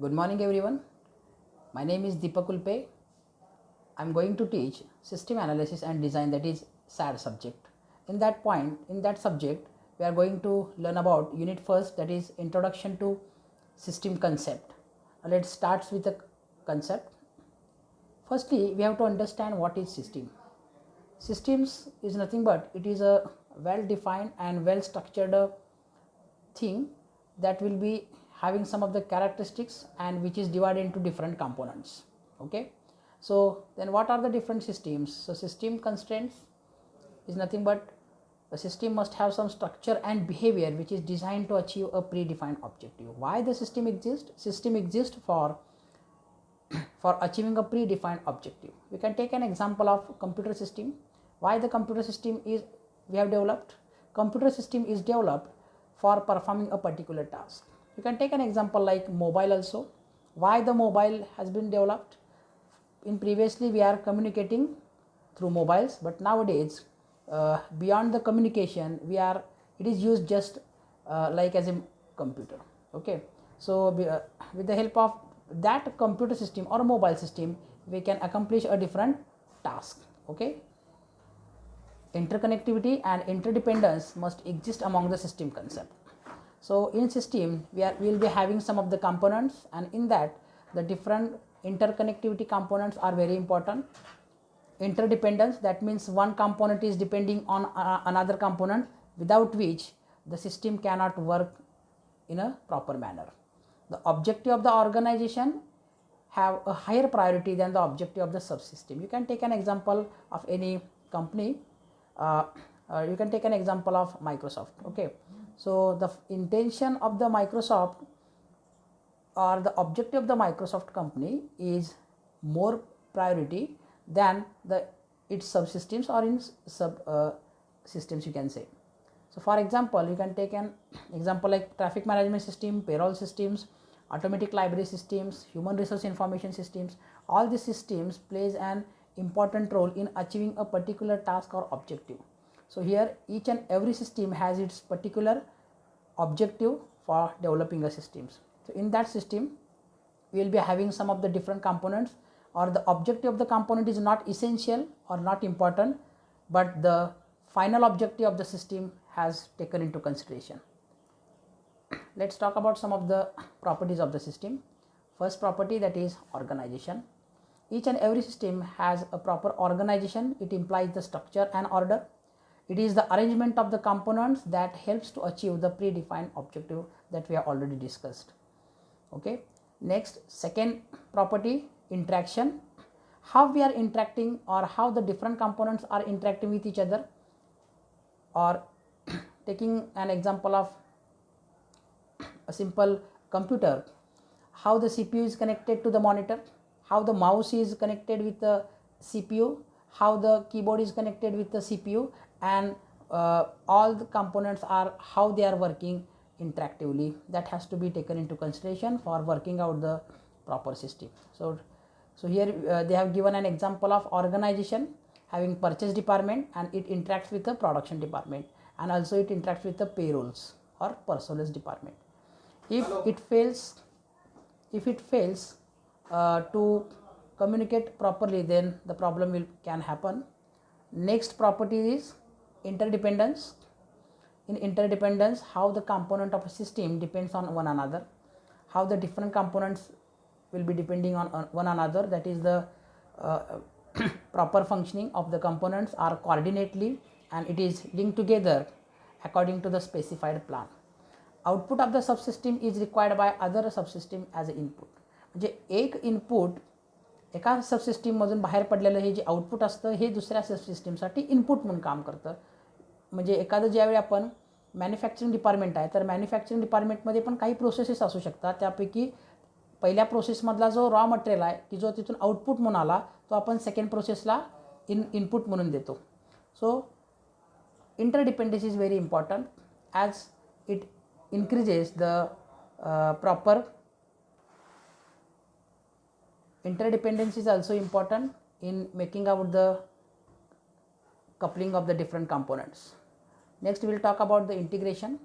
Good morning everyone. My name is Deepak Ulpe. I am going to teach system analysis and design, that is SAD subject. In that subject we are going to learn about unit first, that is introduction to system concept. Let's start with the concept. Firstly, we have to understand what is system. Systems is nothing but it is a well defined and well structured thing that will be having some of the characteristics and which is divided into different components. Okay, so then what are the different systems? So system constraints is nothing but a system must have some structure and behavior which is designed to achieve a predefined objective. Why the system exists? System exists for achieving a predefined objective. We can take an example of computer system. Why the computer system is we have developed? Computer system is developed for performing a particular task. You can take an example like mobile also. Why the mobile has been developed? In previously we are communicating through mobiles, but nowadays beyond the communication it is used just like as a computer. Okay, so with the help of that computer system or mobile system we can accomplish a different task. Okay, interconnectivity and interdependence must exist among the system concept. So in system we will be having some of the components, and in that the different interconnectivity components are very important. Interdependence, that means one component is depending on another component, without which the system cannot work in a proper manner. The objective of the organization have a higher priority than the objective of the subsystem. You can take an example of any company. You can take an example of Microsoft. Okay, so the intention of the Microsoft or the objective of the Microsoft company is more priority than its subsystems or in sub systems, you can say. So for example, you can take an example like traffic management system, payroll systems, automatic library systems, human resource information systems. All these systems plays an important role in achieving a particular task or objective. So here each and every system has its particular objective for developing a systems. So in that system we will be having some of the different components, or the objective of the component is not essential or not important, but the final objective of the system has taken into consideration. Let's talk about some of the properties of the system. First property, that is organization. Each and every system has a proper organization. It implies the structure and order. It is the arrangement of the components that helps to achieve the predefined objective that we have already discussed. Okay, next, second property, interaction. How we are interacting, or how the different components are interacting with each other. Or taking an example of a simple computer, how the CPU is connected to the monitor, how the mouse is connected with the CPU, how the keyboard is connected with the CPU, and all the components are how they are working interactively. That has to be taken into consideration for working out the proper system. So here they have given an example of organization having purchase department, and it interacts with the production department, and also it interacts with the payrolls or personnel department. If it fails to communicate properly, then the problem can happen. Next property is interdependence. In interdependence, how the component of a system depends on one another, how the different components will be depending on one another, that is the proper functioning of the components are coordinately and it is linked together according to the specified plan. Output of the subsystem is required by other subsystem as an input. म्हणजे एक input एका subsystem मधून बाहेर पडलेलं हे जे output असतं हे दुसऱ्या सबसिस्टीमसाठी input म्हणून काम करतं. म्हणजे एखादं ज्यावेळी आपण मॅन्युफॅक्चरिंग डिपार्टमेंट आहे, तर मॅन्युफॅक्चरिंग डिपार्टमेंटमध्ये पण काही प्रोसेसेस असू शकतात. त्यापैकी पहिल्या प्रोसेसमधला जो रॉ मटेरियल आहे की जो तिथून आउटपुट म्हणून आला, तो आपण सेकंड प्रोसेसला इनपुट म्हणून देतो. सो interdependence is very important as it increases the proper interdependence is also important in making out the coupling of the different components. Next we will talk about the integration.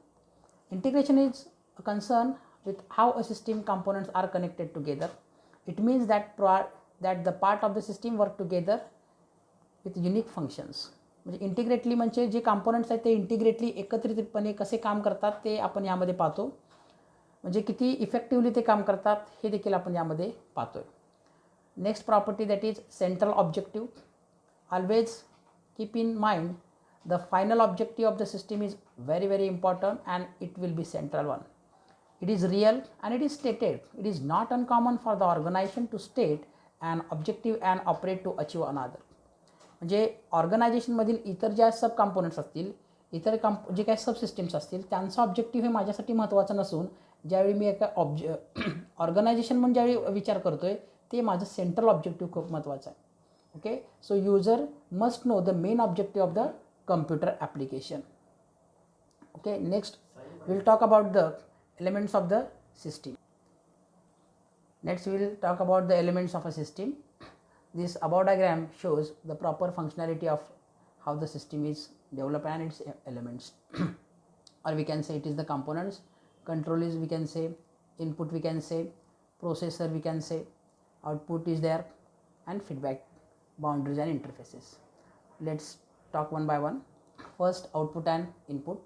Integration is a concern with how a system components are connected together. It means that the part of the system work together with unique functions. म्हणजे इंटिग्रेटली म्हणजे जे components आहेत ते इंटिग्रेटली एकत्रितपणे कसे काम करतात ते आपण यामध्ये पाहतो. म्हणजे किती इफेक्टिवली ते काम करतात हे देखील आपण यामध्ये पाहतोय. Next property that is central objective. Always keep in mind the final objective of the system is very, very important, and it will be central one. It is real and it is stated. It is not uncommon for the organization to state an objective and operate to achieve another. म्हणजे ऑर्गनायझेशनमधील इतर ज्या सब components असतील, इतर जे काही सब systems असतील, त्यांचा ऑब्जेक्टिव्ह हे माझ्यासाठी महत्त्वाचं नसून ज्यावेळी मी एका ऑर्गनायझेशन म्हणून ज्यावेळी विचार करतोय ते माझं सेंट्रल ऑब्जेक्टिव्ह खूप महत्त्वाचं आहे. Okay, so user must know the main objective of the computer application. Okay, next we'll talk about the elements of the system. Next we'll talk about the elements of a system. This above diagram shows the proper functionality of how the system is developed and its elements. Or we can say it is the components. Control is, we can say, input we can say, processor we can say, output is there, and feedback, boundaries and interfaces. Let's talk one by one. First, output and input.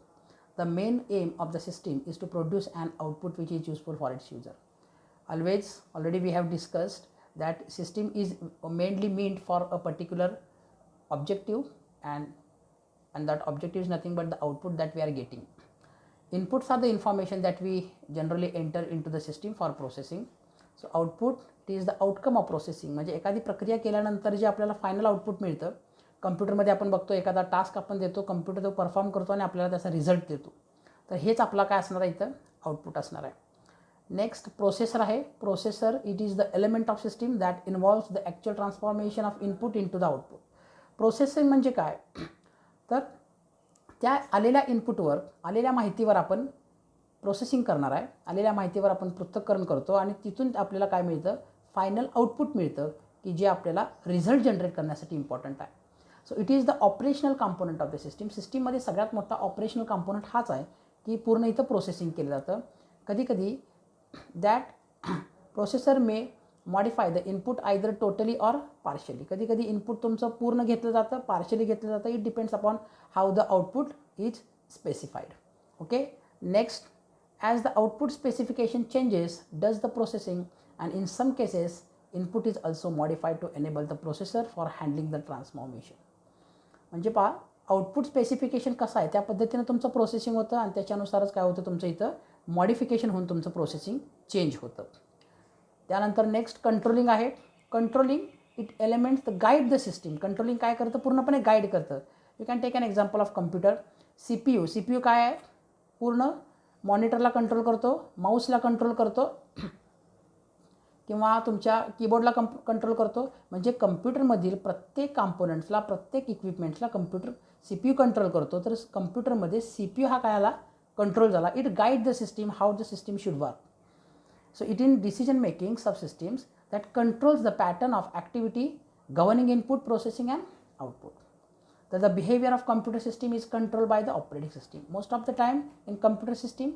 The main aim of the system is to produce an output which is useful for its user. Already we have discussed that system is mainly meant for a particular objective, and that objective is nothing but the output that we are getting. Inputs are the information that we generally enter into the system for processing. So output, it is the outcome of processing. म्हणजे एखादी प्रक्रिया केल्यानंतर जे आपल्याला final output मिळतं. कम्प्युटरमध्ये आपण बघतो एखादा task आपण देतो, कम्प्युटर तो परफॉर्म करतो आणि आपल्याला त्याचा रिझल्ट देतो. तर हेच आपला काय असणार आहे, इथं आउटपुट असणार आहे. नेक्स्ट प्रोसेसर आहे. Processor it is the element of system that involves the actual transformation of input into the output. Processing म्हणजे काय, तर त्या आलेल्या इनपुटवर, आलेल्या माहितीवर आपण प्रोसेसिंग करणार आहे. आलेल्या माहितीवर आपण पृथक्करण करतो आणि तिथून आपल्याला काय मिळतं, फायनल आउटपुट मिळतं की जे आपल्याला रिझल्ट जनरेट करण्यासाठी इम्पॉर्टंट आहे. So it is the operational component of the system. सिस्टीममध्ये सगळ्यात मोठा ऑपरेशनल कॉम्पोनंट हाच आहे की पूर्ण इथं प्रोसेसिंग केलं जातं. कधी कधी that processor may modify the input either totally or partially. कधी कधी इनपुट तुमचं पूर्ण घेतलं जातं, पार्शली घेतलं जातं. It depends upon how the output is specified. Okay, next, as the output specification changes does the processing, and in some cases input is also modified to enable the processor for handling the transformation. म्हणजे पहा, output specification कसं आहे त्या पद्धतीनं तुमचं processing होतं आणि त्याच्यानुसारच काय होतं, तुमचं इथं मॉडिफिकेशन होऊन तुमचं प्रोसेसिंग चेंज होतं. त्यानंतर नेक्स्ट कंट्रोलिंग आहे. Controlling it elements the guide the system. Controlling काय करतं, पूर्णपणे गाईड करतं. You can take an example of computer. CPU. CPU काय आहे, पूर्ण मॉनिटरला कंट्रोल करतो, माऊसला कंट्रोल करतो किंवा तुमच्या कीबोर्डला कंट्रोल करतो. म्हणजे कम्प्युटरमधील प्रत्येक कॉम्पोनंट्सला, प्रत्येक इक्विपमेंट्सला CPU कंट्रोल करतो. तर कम्प्युटरमध्ये CPU हा काय आला, कंट्रोल झाला. It guide the system how the system should work. So it in decision making subsystems that controls the pattern of activity governing input, processing and output. That the behavior of computer system is controlled by the operating system. Most of the time in computer system,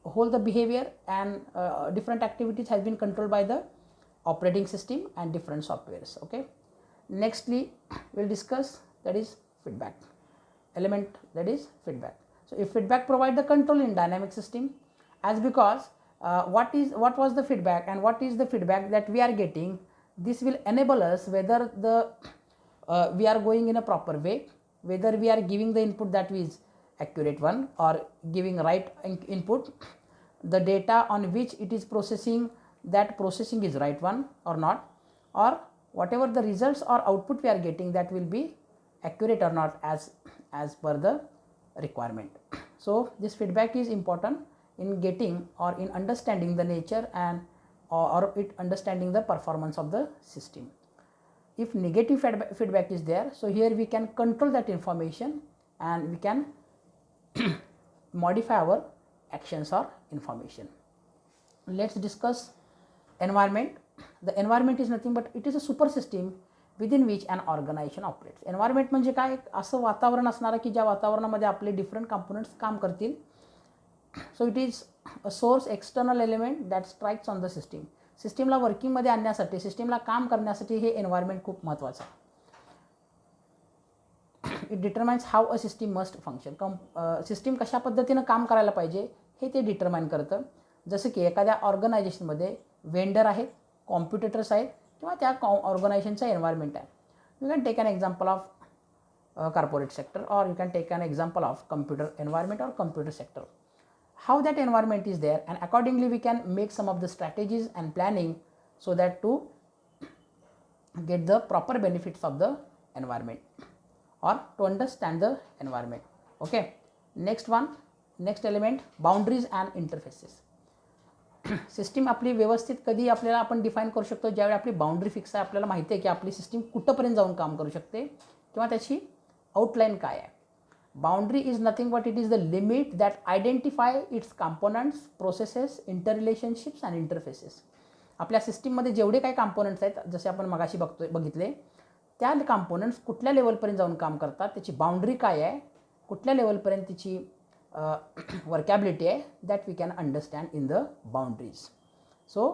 whole the behavior and different activities has been controlled by the operating system and different softwares. Okay. Nextly, we'll discuss that is feedback element, that is feedback. So if feedback provide the control in dynamic system, as because what was the feedback and what is the feedback that we are getting, this will enable us whether we are going in a proper way, whether we are giving the input that is accurate one or giving right input, the data on which it is processing, that processing is right one or not, or whatever the results or output we are getting, that will be accurate or not as per the requirement. So this feedback is important in getting or in understanding the nature and or it understanding the performance of the system. If negative feedback is there, so here we can control that information and we can modify our actions or information. Let's discuss environment. The environment is nothing but it is a super system within which an organization operates. Environment म्हणजे काय, असं वातावरण असणार की ज्या वातावरणामध्ये आपले different components काम करतील. So it is a source external element that strikes on the system. सिस्टीमला वर्किंगमध्ये आणण्यासाठी, सिस्टीमला काम करण्यासाठी हे एन्व्हायरमेंट खूप महत्त्वाचं आहे. It determines how a system must function. System कशा पद्धतीनं काम करायला पाहिजे हे ते डिटरमाइन करतं. जसं की एखाद्या ऑर्गनायझेशनमध्ये वेंडर आहेत, कॉम्पिटिटर्स आहेत किंवा त्या ऑर्गनायझेशनचा एन्व्हायरमेंट आहे. You can take an example of corporate sector, or you can take an example of computer environment or computer sector. How that environment is there, and accordingly we can make some of the strategies and planning so that to get the proper benefits of the environment or to understand the environment. Okay, next one, next element, boundaries and interfaces. System आपली व्यवस्थित कधी आपल्याला आपण define करू शकतो ज्यावेळी आपली boundary fix आहे, आपल्याला माहिती आहे की आपली सिस्टीम कुठंपर्यंत जाऊन काम करू शकते किंवा त्याची आउटलाईन काय आहे. Boundary is nothing but it is the limit that identify its components, processes, interrelationships and interfaces. आपल्या सिस्टीममध्ये जेवढे काही कॉम्पोनंट्स आहेत, जसे आपण मगाशी बघितले, त्या कॉम्पोनंट्स कुठल्या लेवलपर्यंत जाऊन काम करतात, त्याची बाउंड्री काय आहे, कुठल्या लेवलपर्यंत त्याची वर्कॅबिलिटी आहे, that we can understand in the boundaries. So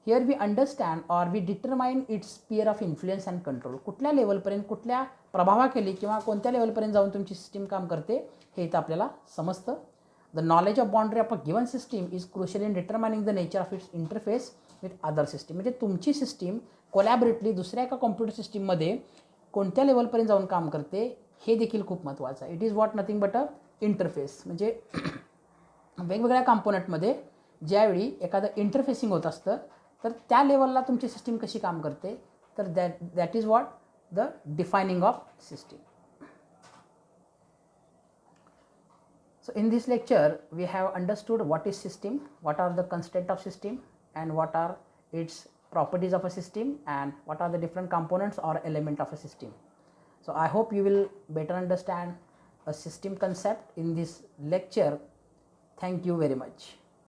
here we understand or we determine its sphere of influence and control. कुठल्या लेवलपर्यंत, कुठल्या प्रभावाखाली किंवा कोणत्या लेवलपर्यंत जाऊन तुमची सिस्टीम काम करते हे इथं आपल्याला समजतं. The knowledge of boundary of a given system is crucial in determining the nature of its interface with other system. म्हणजे तुमची सिस्टीम कोलॅबरेटली दुसऱ्या एका कॉम्प्युटर सिस्टीममध्ये कोणत्या लेवलपर्यंत जाऊन काम करते हे देखील खूप महत्त्वाचं आहे. It is what nothing but a interface. म्हणजे वेगवेगळ्या कॉम्पोनंटमध्ये ज्यावेळी एखादं इंटरफेसिंग होत असतं तर त्या लेवलला तुमची सिस्टीम कशी काम करते, तर that is what the defining of system. So in this lecture we have understood what is system, what are the constraints of system, and what are its properties of a system, and what are the different components or element of a system. So I hope you will better understand a system concept in this lecture. Thank you very much.